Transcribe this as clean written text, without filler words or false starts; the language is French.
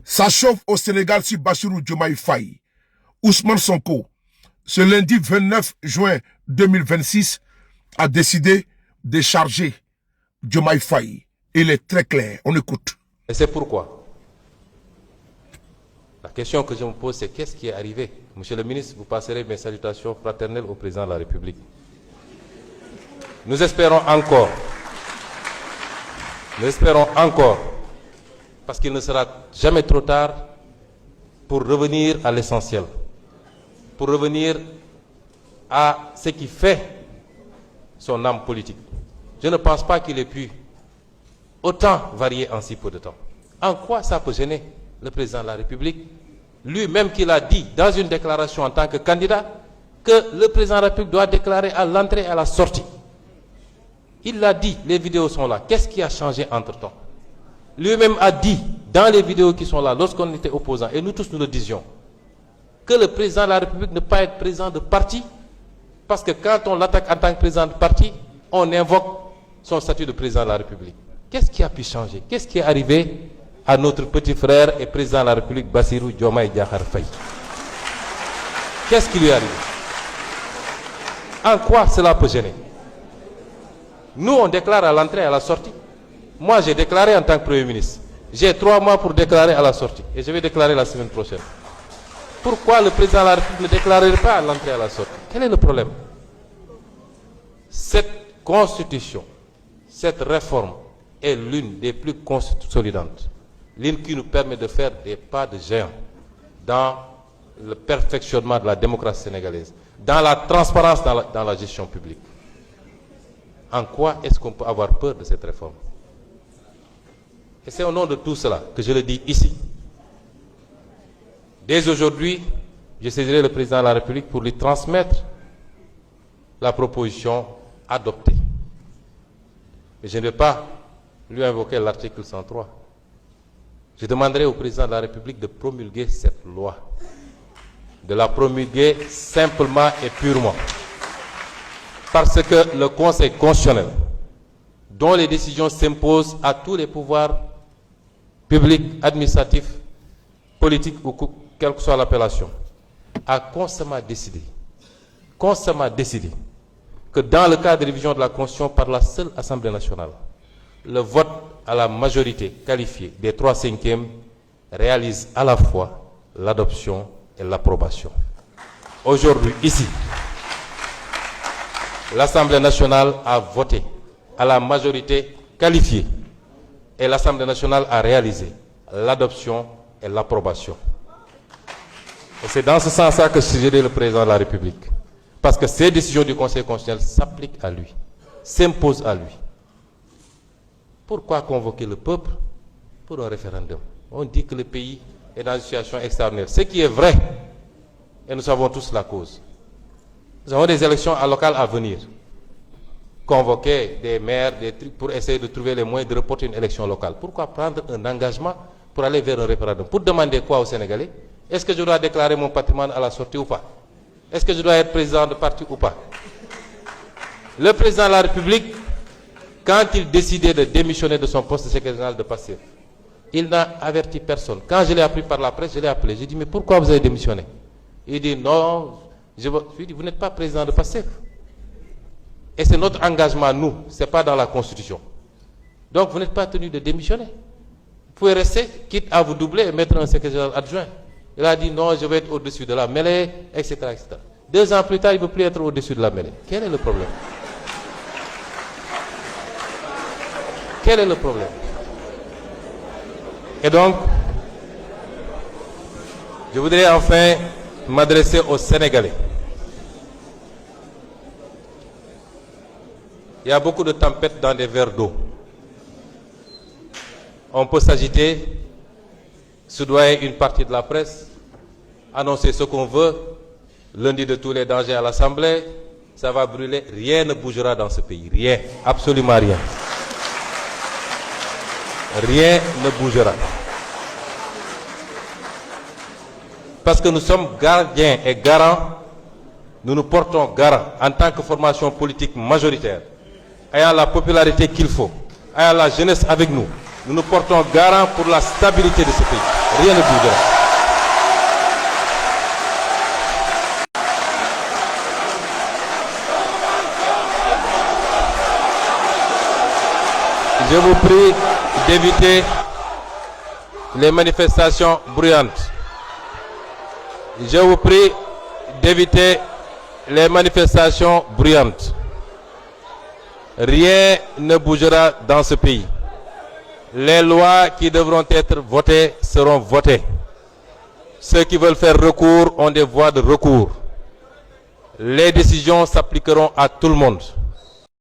Ça chauffe au Sénégal sur Bassirou Diomaye Faye. Ousmane Sonko, ce lundi 29 juin 2026, a décidé de charger Diomaye Faye. Il est très clair, on écoute. Et c'est pourquoi la question que je me pose, c'est qu'est-ce qui est arrivé? Monsieur le ministre, vous passerez mes salutations fraternelles au président de la République. Nous espérons encore, parce qu'il ne sera jamais trop tard pour revenir à l'essentiel, pour revenir à ce qui fait son âme politique. Je ne pense pas qu'il ait pu autant varier en si peu de temps. En quoi ça peut gêner le président de la République, lui-même qui l'a dit dans une déclaration en tant que candidat, que le président de la République doit déclarer à l'entrée et à la sortie. Il l'a dit, les vidéos sont là. Qu'est-ce qui a changé entre-temps? Lui-même a dit, dans les vidéos qui sont là, lorsqu'on était opposants, et nous tous nous le disions, que le président de la République ne peut pas être président de parti, parce que quand on l'attaque en tant que président de parti, on invoque son statut de président de la République. Qu'est-ce qui a pu changer? Qu'est-ce qui est arrivé à notre petit frère et président de la République, Bassirou Diomaye Diakhar Faye? Qu'est-ce qui lui est arrivé? En quoi cela peut gêner? Nous, on déclare à l'entrée et à la sortie. Moi, j'ai déclaré en tant que Premier ministre. J'ai 3 mois pour déclarer à la sortie. Et je vais déclarer la semaine prochaine. Pourquoi le président de la République ne déclarerait pas à l'entrée et à la sortie? Quel est le problème? Cette constitution, cette réforme est l'une des plus consolidantes. L'une qui nous permet de faire des pas de géant dans le perfectionnement de la démocratie sénégalaise, dans la transparence dans la gestion publique. En quoi est-ce qu'on peut avoir peur de cette réforme? Et c'est au nom de tout cela que je le dis ici. Dès aujourd'hui, je saisirai le président de la République pour lui transmettre la proposition adoptée. Mais je ne vais pas lui invoquer l'article 103. Je demanderai au président de la République de promulguer cette loi, de la promulguer simplement et purement. Parce que le Conseil constitutionnel, dont les décisions s'imposent à tous les pouvoirs publics, administratifs, politiques ou quelle que soit l'appellation, a constamment décidé que dans le cadre de révision de la Constitution par la seule Assemblée nationale, le vote à la majorité qualifiée des 3/5 réalise à la fois l'adoption et l'approbation. Aujourd'hui, ici, l'Assemblée nationale a voté à la majorité qualifiée et l'Assemblée nationale a réalisé l'adoption et l'approbation. Et c'est dans ce sens-là que je suggère le président de la République. Parce que ces décisions du Conseil constitutionnel s'appliquent à lui, s'imposent à lui. Pourquoi convoquer le peuple pour un référendum? On dit que le pays est dans une situation extraordinaire. Ce qui est vrai, et nous savons tous la cause. Nous avons des élections locales à venir. Convoquer des maires, des trucs pour essayer de trouver les moyens de reporter une élection locale. Pourquoi prendre un engagement pour aller vers un référendum? Pour demander quoi aux Sénégalais? Est-ce que je dois déclarer mon patrimoine à la sortie ou pas? Est-ce que je dois être président de parti ou pas? Le président de la République, quand il décidait de démissionner de son poste de secrétaire général de PASTEF, il n'a averti personne. Quand je l'ai appris par la presse, je l'ai appelé. J'ai dit, mais pourquoi vous avez démissionné? Il dit, non, je lui dis, vous n'êtes pas président de PASTEF. Et c'est notre engagement, nous, ce n'est pas dans la Constitution. Donc vous n'êtes pas tenu de démissionner. Vous pouvez rester, quitte à vous doubler et mettre un secrétaire général adjoint. Il a dit, non, je vais être au-dessus de la mêlée, etc., etc. 2 ans plus tard, il ne veut plus être au-dessus de la mêlée. Quel est le problème? Quel est le problème? Et donc, je voudrais enfin m'adresser aux Sénégalais. Il y a beaucoup de tempêtes dans des verres d'eau. On peut s'agiter, soudoyer une partie de la presse, annoncer ce qu'on veut, lundi de tous les dangers à l'Assemblée, ça va brûler, rien ne bougera dans ce pays, rien, absolument rien. Rien ne bougera. Parce que nous sommes gardiens et garants, nous nous portons garants en tant que formation politique majoritaire, ayant la popularité qu'il faut, ayant la jeunesse avec nous, nous nous portons garants pour la stabilité de ce pays. Rien ne bougera. Je vous prie d'éviter les manifestations bruyantes. Je vous prie d'éviter les manifestations bruyantes. Rien ne bougera dans ce pays. Les lois qui devront être votées seront votées. Ceux qui veulent faire recours ont des voies de recours. Les décisions s'appliqueront à tout le monde.